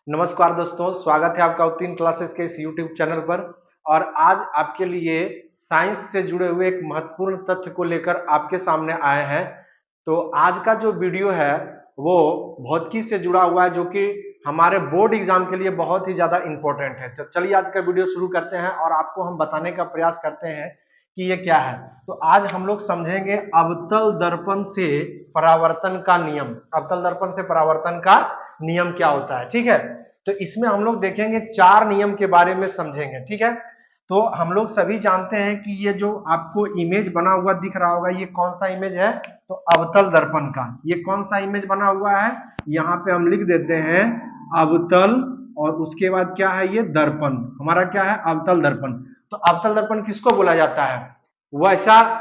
नमस्कार दोस्तों, स्वागत है आपका उत्तीर्ण क्लासेस के इस यूट्यूब चैनल पर। और आज आपके लिए साइंस से जुड़े हुए एक महत्वपूर्ण तथ्य को लेकर आपके सामने आए हैं। तो आज का जो वीडियो है वो भौतिकी से जुड़ा हुआ है, जो कि हमारे बोर्ड एग्जाम के लिए बहुत ही ज्यादा इंपॉर्टेंट है। तो चलिए आज का वीडियो शुरू करते हैं और आपको हम बताने का प्रयास करते हैं कि ये क्या है। तो आज हम लोग समझेंगे अवतल दर्पण से परावर्तन का नियम। अवतल दर्पण से परावर्तन का नियम क्या होता है, ठीक है। तो इसमें हम लोग देखेंगे 4 नियम के बारे में समझेंगे, ठीक है। तो हम लोग सभी जानते हैं कि ये जो आपको इमेज बना हुआ दिख रहा होगा, ये कौन सा इमेज है? तो अवतल दर्पण का ये कौन सा इमेज बना हुआ है? यहाँ पे हम लिख देते हैं अवतल, और उसके बाद क्या है? ये दर्पण हमारा क्या है? अवतल दर्पण। तो अवतल दर्पण किसको बोला जाता है? वैसा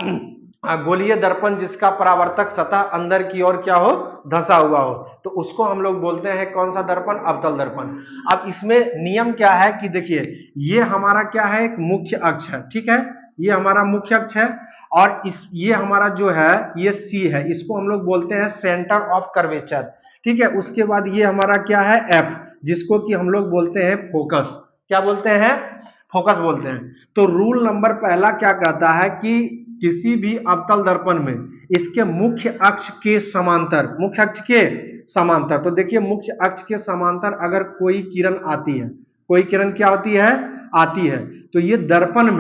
गोलीय दर्पण जिसका परावर्तक सतह अंदर की ओर क्या हो? धंसा हुआ हो, तो उसको हम लोग बोलते हैं कौन सा दर्पण? अवतल दर्पण। अब इसमें नियम क्या है कि देखिए, ये हमारा क्या है? एक मुख्य अक्ष है, ठीक है। ये हमारा मुख्य अक्ष है, और ये हमारा जो है ये सी है, इसको हम लोग बोलते हैं सेंटर ऑफ कर्वेचर, ठीक है। उसके बाद ये हमारा क्या है? एफ, जिसको कि हम लोग बोलते हैं फोकस। क्या बोलते हैं? फोकस बोलते हैं। तो रूल नंबर पहला क्या कहता है कि किसी भी अवतल दर्पण में इसके मुख्य अक्ष के समांतर, मुख्य अक्ष के समांतर, तो देखिए मुख्य अक्ष के समांतर अगर कोई किरण आती है, कोई किरण क्या होती है? आती है, तो ये दर्पण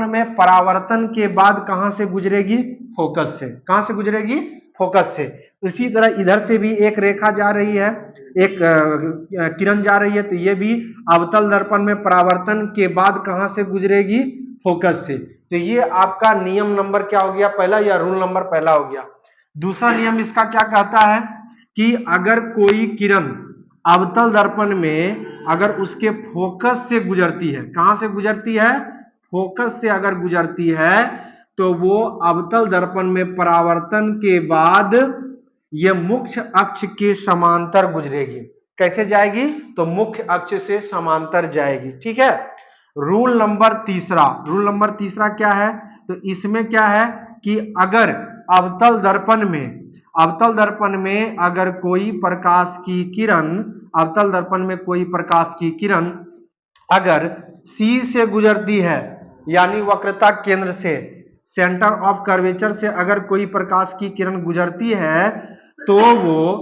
में परावर्तन के बाद कहां से गुजरेगी? फोकस से। कहां से गुजरेगी? फोकस से। इसी तरह इधर से भी एक रेखा जा रही है, एक किरण जा रही है, तो ये भी अवतल दर्पण में परावर्तन के बाद कहां से गुजरेगी? फोकस से। तो ये आपका नियम नंबर क्या हो गया? पहला, या रूल नंबर पहला हो गया। दूसरा नियम इसका क्या कहता है कि अगर कोई किरण अवतल दर्पण में अगर उसके फोकस से गुजरती है, कहां से गुजरती है? फोकस से अगर गुजरती है, तो वो अवतल दर्पण में परावर्तन के बाद ये मुख्य अक्ष के समांतर गुजरेगी। कैसे जाएगी? तो मुख्य अक्ष से समांतर जाएगी, ठीक है। रूल नंबर तीसरा क्या है? तो इसमें क्या है कि अगर अवतल दर्पण में अगर कोई प्रकाश की किरण अगर सी से गुजरती है, यानी वक्रता केंद्र से, सेंटर ऑफ कर्वेचर से अगर कोई प्रकाश की किरण गुजरती है, तो वो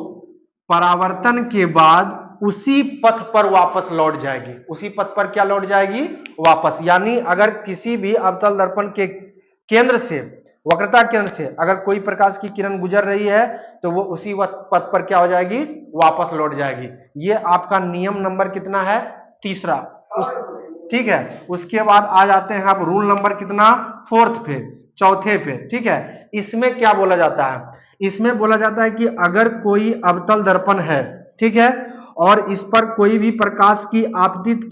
परावर्तन के बाद उसी पथ पर वापस लौट जाएगी। उसी पथ पर क्या लौट जाएगी? वापस। यानी अगर किसी भी अवतल दर्पण के केंद्र से, वक्रता केंद्र से अगर कोई प्रकाश की किरण गुजर रही है, तो वो उसी पथ पर क्या हो जाएगी? वापस लौट जाएगी। ये आपका नियम नंबर कितना है? तीसरा। ठीक है। उसके बाद आ जाते हैं आप रूल नंबर कितना? चौथे पे, ठीक है। इसमें क्या बोला जाता है? इसमें बोला जाता है कि अगर कोई अवतल दर्पण है, ठीक है, और इस पर कोई भी प्रकाश की आपतित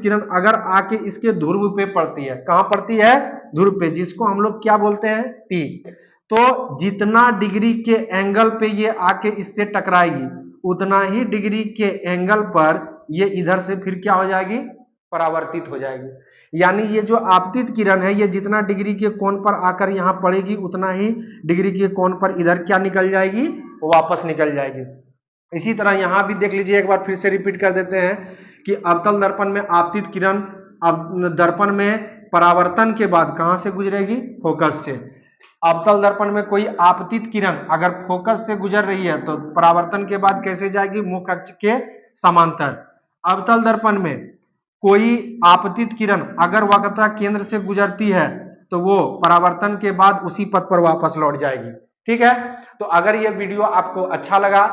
किरण अगर आके इसके ध्रुव पे पड़ती है, कहां पड़ती है? ध्रुव पे, जिसको हम लोग क्या बोलते हैं? पी। तो जितना डिग्री के एंगल पे ये आके इससे टकराएगी, उतना ही डिग्री के एंगल पर ये इधर से फिर क्या हो जाएगी? परावर्तित हो जाएगी। यानी ये जो आपतित किरण है, ये जितना डिग्री के कोण पर आकर यहां पड़ेगी, उतना ही डिग्री के कोण पर इधर क्या निकल जाएगी? वापस निकल जाएगी। इसी तरह यहां भी देख लीजिए, एक बार फिर से रिपीट कर देते हैं कि अवतल दर्पण में आपतित किरण दर्पण में परावर्तन के बाद कहां से गुजरेगी? फोकस से। अवतल दर्पण में कोई आपतित किरण अगर फोकस से गुजर रही है, तो परावर्तन के बाद कैसे जाएगी? मुख्य अक्ष के समांतर। अवतल दर्पण में कोई आपतित किरण अगर वक्रता केंद्र से गुजरती है, तो वो परावर्तन के बाद उसी पथ पर वापस लौट जाएगी, ठीक है। तो अगर ये वीडियो आपको अच्छा लगा